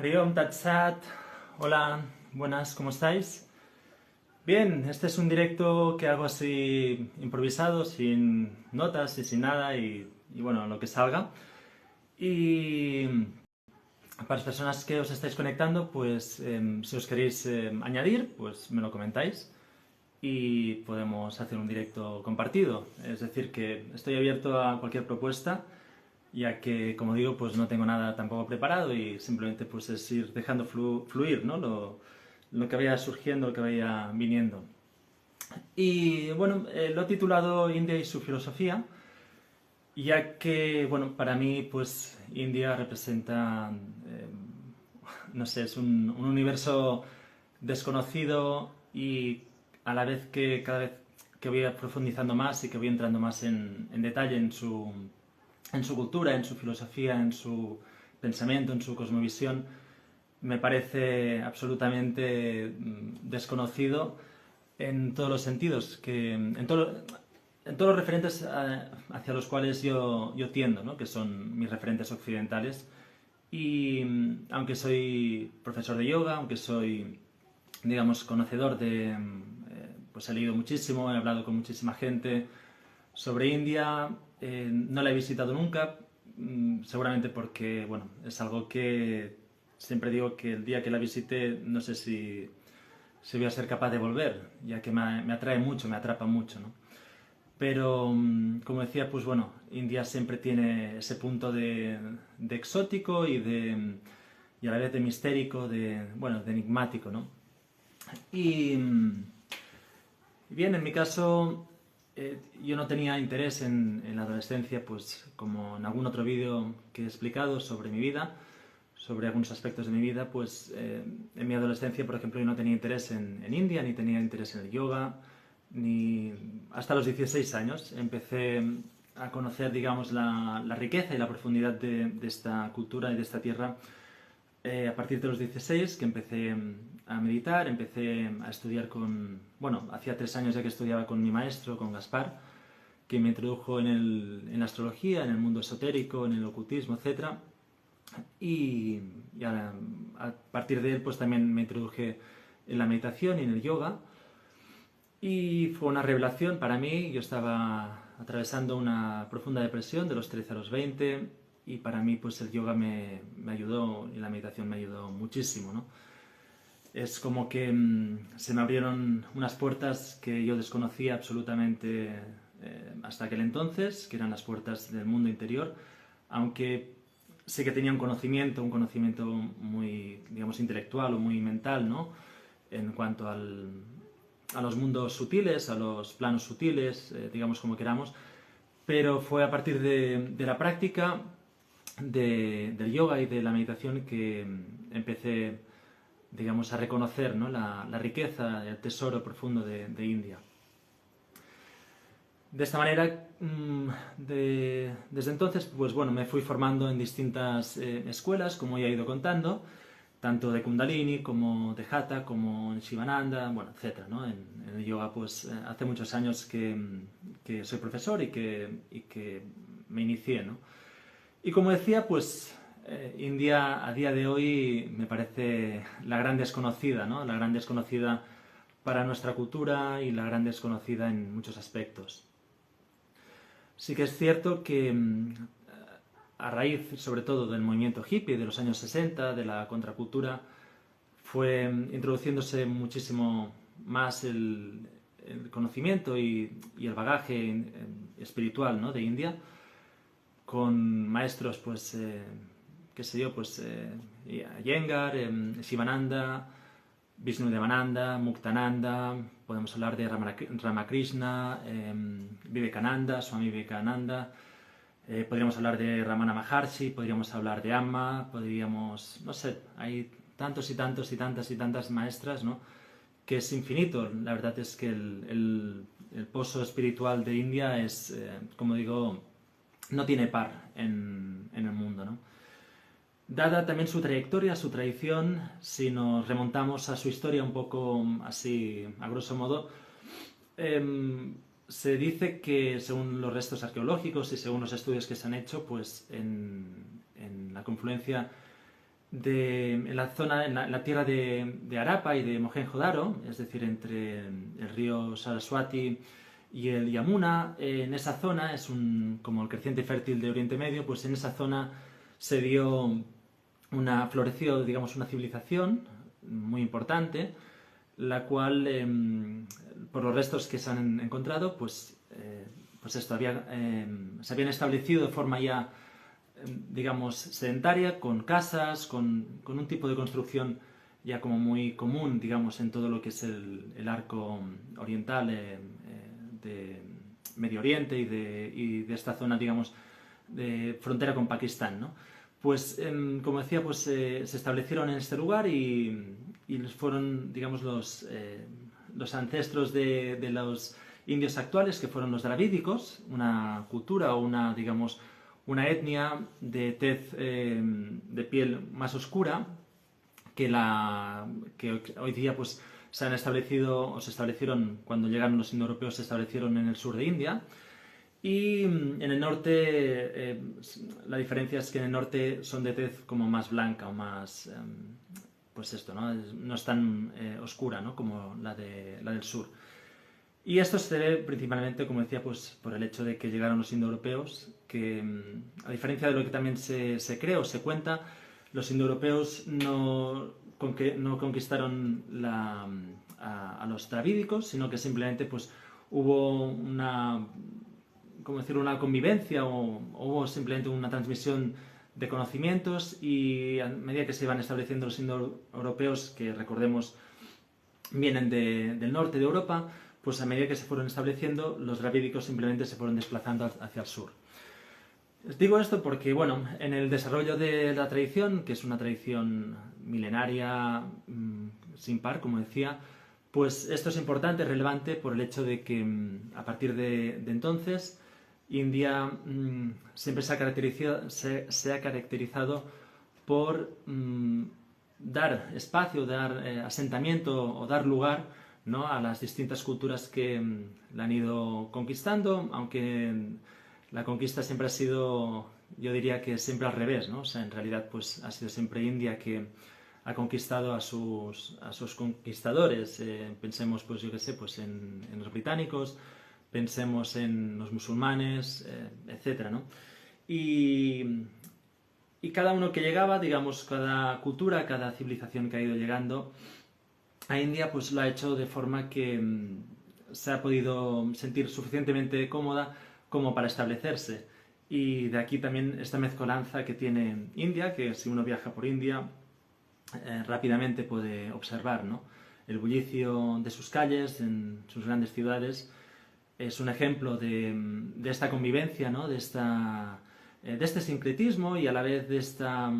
Hariom Tat Sat, hola, buenas, ¿cómo estáis? Bien, este es un directo que hago así improvisado, sin notas y sin nada, y bueno, lo que salga. Y para las personas que os estáis conectando, pues si os queréis añadir, pues me lo comentáis y podemos hacer un directo compartido. Es decir, que estoy abierto a cualquier propuesta, ya que, como digo, pues no tengo nada tampoco preparado y simplemente pues es ir dejando fluir, ¿no? Lo que vaya surgiendo, lo que vaya viniendo. Y bueno, lo he titulado India y su filosofía, ya que, bueno, para mí, pues India representa, no sé, es un universo desconocido y a la vez que cada vez que voy profundizando más y que voy entrando más en detalle en su cultura, en su filosofía, en su pensamiento, en su cosmovisión, me parece absolutamente desconocido en todos los sentidos, en todos los referentes hacia los cuales yo tiendo, ¿no? Que son mis referentes occidentales. Y aunque soy profesor de yoga, aunque soy, digamos, conocedor pues he leído muchísimo, he hablado con muchísima gente sobre India, no la he visitado nunca, seguramente porque, bueno, es algo que siempre digo que el día que la visite no sé si voy a ser capaz de volver, ya que me atrae mucho, me atrapa mucho, ¿no? Pero, como decía, pues bueno, India siempre tiene ese punto de exótico y a la vez de mistérico, bueno, de enigmático, ¿no? Y bien, en mi caso, yo no tenía interés en la adolescencia, pues como en algún otro vídeo que he explicado sobre mi vida, sobre algunos aspectos de mi vida, pues en mi adolescencia, por ejemplo, yo no tenía interés en India, ni tenía interés en el yoga, ni hasta los 16 años empecé a conocer, digamos, la riqueza y la profundidad de esta cultura y de esta tierra a partir de los 16, que empecé a meditar, empecé a estudiar bueno, hacía 3 años ya que estudiaba con mi maestro, con Gaspar, que me introdujo en la astrología, en el mundo esotérico, en el ocultismo, etc. Y a partir de él pues también me introduje en la meditación y en el yoga. Y fue una revelación para mí. Yo estaba atravesando una profunda depresión de los 13 a los 20 y para mí pues el yoga me ayudó y la meditación me ayudó muchísimo, ¿no? Es como que se me abrieron unas puertas que yo desconocía absolutamente hasta aquel entonces, que eran las puertas del mundo interior, aunque sé que tenía un conocimiento muy, digamos, intelectual o muy mental, ¿no? En cuanto a los mundos sutiles, a los planos sutiles, digamos como queramos, pero fue a partir de la práctica del yoga y de la meditación que empecé, digamos, a reconocer, ¿no? la riqueza, el tesoro profundo de India. De esta manera, desde entonces, pues bueno, me fui formando en distintas escuelas, como ya he ido contando, tanto de Kundalini como de Hatha, como en Shivananda, bueno, etcétera, ¿no? En el yoga, pues hace muchos años que soy profesor y que me inicié, ¿no? Y como decía, pues India a día de hoy me parece la gran desconocida, ¿no? La gran desconocida para nuestra cultura y la gran desconocida en muchos aspectos. Sí que es cierto que a raíz sobre todo del movimiento hippie de los años 60, de la contracultura, fue introduciéndose muchísimo más el conocimiento y el bagaje espiritual, ¿no? de India, con maestros, pues, qué sé yo, pues, Iyengar, Shivananda, Vishnu Devananda, Muktananda, podemos hablar de Ramakrishna, Vivekananda, Swami Vivekananda, podríamos hablar de Ramana Maharshi, podríamos hablar de Amma, podríamos, no sé, hay tantos y tantos y tantas maestras, ¿no? Que es infinito. La verdad es que el pozo espiritual de India es, como digo, no tiene par en el mundo, ¿no? Dada también su trayectoria, su tradición, si nos remontamos a su historia un poco así, a grosso modo, se dice que según los restos arqueológicos y según los estudios que se han hecho, pues en la confluencia en la zona, en la tierra de Harappa y de Mohenjo-Daro, es decir, entre el río Saraswati y el Yamuna. En esa zona, como el creciente fértil de Oriente Medio, pues en esa zona floreció, digamos, una civilización muy importante, la cual, por los restos que se han encontrado, se habían establecido de forma ya, digamos, sedentaria, con casas, con un tipo de construcción ya como muy común, digamos, en todo lo que es el arco oriental de Medio Oriente y de esta zona, digamos, de frontera con Pakistán, ¿no? Pues, como decía, pues se establecieron en este lugar y fueron, digamos, los ancestros de los indios actuales, que fueron los dravídicos, una cultura o digamos, una etnia de tez de piel más oscura que hoy día pues se establecieron cuando llegaron los indoeuropeos, se establecieron en el sur de India. Y en el norte, la diferencia es que en el norte son de tez como más blanca o más, pues esto, ¿no? No es tan oscura, ¿no? Como la del sur. Y esto se debe principalmente, como decía, pues por el hecho de que llegaron los indoeuropeos, que a diferencia de lo que también se cree o se cuenta, los indoeuropeos no conquistaron a los dravídicos, sino que simplemente pues hubo una convivencia o hubo simplemente una transmisión de conocimientos, y a medida que se iban estableciendo los indoeuropeos, que recordemos vienen del norte de Europa, pues a medida que se fueron estableciendo, los dravídicos simplemente se fueron desplazando hacia el sur. Les digo esto porque, bueno, en el desarrollo de la tradición, que es una tradición milenaria, sin par, como decía, pues esto es importante, relevante, por el hecho de que a partir de entonces India siempre se ha caracterizado por dar espacio, dar asentamiento o dar lugar, ¿no?, a las distintas culturas que la han ido conquistando, aunque la conquista siempre ha sido, yo diría que siempre al revés, ¿no? O sea, en realidad pues ha sido siempre India que ha conquistado a sus conquistadores. Pensemos, pues yo qué sé, pues en los británicos, pensemos en los musulmanes, etcétera, ¿no? Y cada uno que llegaba, digamos, cada cultura, cada civilización que ha ido llegando a India, pues lo ha hecho de forma que se ha podido sentir suficientemente cómoda como para establecerse. Y de aquí también esta mezcolanza que tiene India, que si uno viaja por India, rápidamente puede observar, ¿no? El bullicio de sus calles, en sus grandes ciudades, es un ejemplo de esta convivencia, ¿no?, de este sincretismo y a la vez de esta,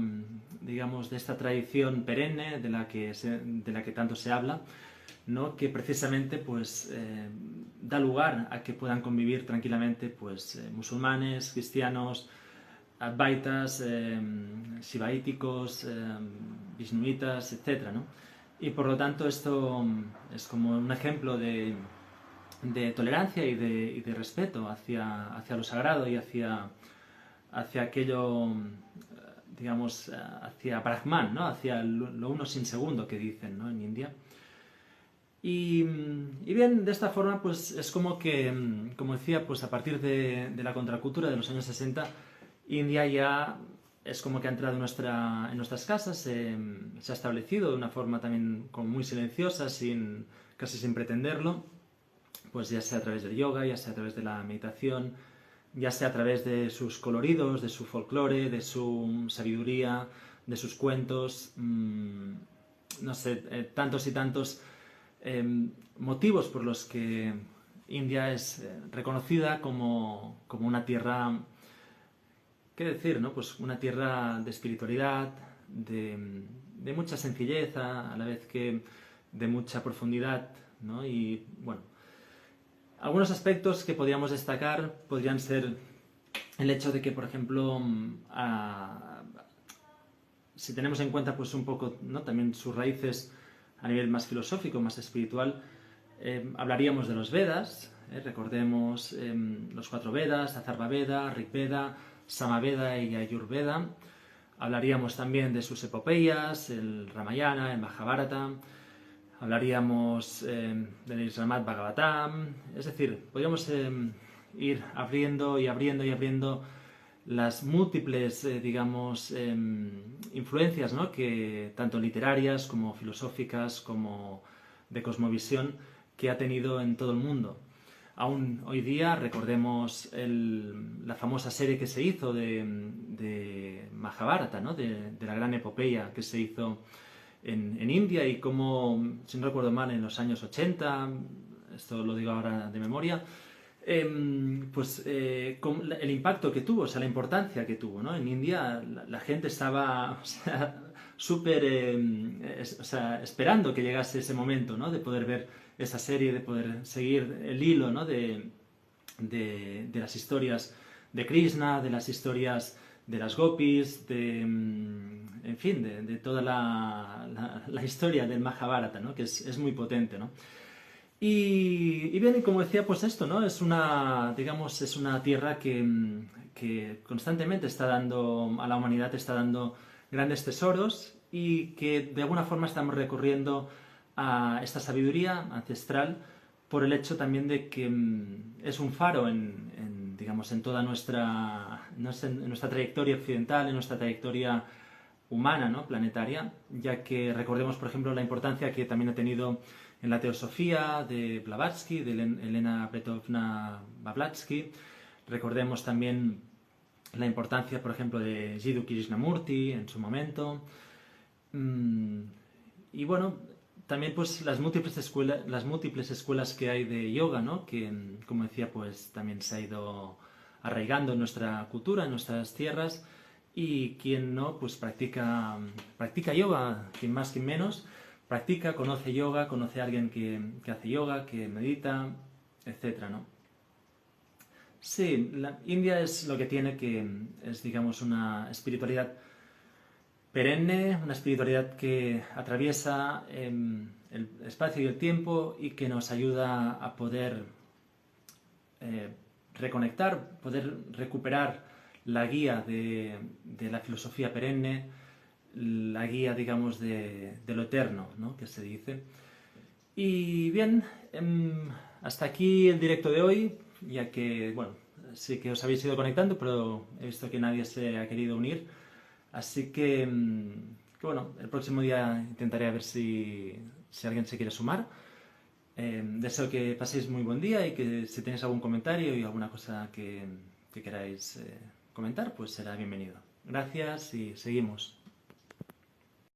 digamos, de esta tradición perenne de la que tanto se habla, ¿no?, que precisamente pues da lugar a que puedan convivir tranquilamente pues musulmanes, cristianos, advaitas, shivaíticos, vishnuitas, etc., ¿no? Y por lo tanto esto es como un ejemplo de tolerancia y de respeto hacia lo sagrado y hacia aquello, digamos, hacia Brahman, ¿no?, hacia lo uno sin segundo, que dicen, ¿no?, en India. Y bien, de esta forma, pues es como que, como decía, pues a partir de la contracultura de los años 60, India ya es como que ha entrado en nuestras casas, se ha establecido de una forma también como muy silenciosa, casi sin pretenderlo, pues ya sea a través del yoga, ya sea a través de la meditación, ya sea a través de sus coloridos, de su folclore, de su sabiduría, de sus cuentos, no sé, tantos y tantos motivos por los que India es reconocida como una tierra, ¿qué decir?, ¿no? Pues una tierra de espiritualidad, de mucha sencillez, a la vez que de mucha profundidad, ¿no? Y bueno, algunos aspectos que podríamos destacar podrían ser el hecho de que, por ejemplo, si tenemos en cuenta pues un poco, ¿no?, también sus raíces a nivel más filosófico, más espiritual, hablaríamos de los Vedas, recordemos los 4 Vedas, Atharva Veda, Rig Veda, Samaveda y Ayurveda. Hablaríamos también de sus epopeyas, el Ramayana, el Mahabharata. Hablaríamos del Srimad Bhagavatam. Es decir, podríamos ir abriendo y abriendo y abriendo las múltiples, digamos, influencias, ¿no?, que tanto literarias como filosóficas como de cosmovisión que ha tenido en todo el mundo. Aún hoy día recordemos la famosa serie que se hizo de Mahabharata, ¿no?, de la gran epopeya que se hizo en India, y cómo, si no recuerdo mal, en los años 80, esto lo digo ahora de memoria, el impacto que tuvo, o sea, la importancia que tuvo, ¿no? En India la gente estaba, o sea, súper, o sea, esperando que llegase ese momento, ¿no?, de poder ver esa serie, de poder seguir el hilo, ¿no?, de las historias de Krishna, de las historias de las gopis, en fin, de toda la historia del Mahabharata, ¿no?, que es muy potente, ¿no? Y bien, y como decía, pues esto, ¿no? Es una, digamos, es una tierra que constantemente está dando, a la humanidad está dando grandes tesoros, y que de alguna forma estamos recurriendo a esta sabiduría ancestral por el hecho también de que es un faro digamos, en toda en nuestra trayectoria occidental, en nuestra trayectoria humana, ¿no?, planetaria, ya que recordemos, por ejemplo, la importancia que también ha tenido en la teosofía de Blavatsky, de Elena Petovna Blavatsky. Recordemos también la importancia, por ejemplo, de Jiddu Krishnamurti en su momento. Y bueno, también pues las múltiples escuelas que hay de yoga, ¿no?, que, como decía, pues también se ha ido arraigando en nuestra cultura, en nuestras tierras, y quien no, pues practica yoga, quien más, quien menos, conoce yoga, conoce a alguien que hace yoga, que medita, etcétera, ¿no? Sí, la India es lo que tiene, que es, digamos, una espiritualidad perenne, una espiritualidad que atraviesa el espacio y el tiempo, y que nos ayuda a poder reconectar, poder recuperar la guía de la filosofía perenne, la guía, digamos, de lo eterno, ¿no?, que se dice. Y bien, hasta aquí el directo de hoy, ya que, bueno, sí que os habéis ido conectando, pero he visto que nadie se ha querido unir. Así que bueno, el próximo día intentaré a ver si alguien se quiere sumar. Deseo que paséis muy buen día, y que si tenéis algún comentario y alguna cosa que queráis comentar, pues será bienvenido. Gracias y seguimos.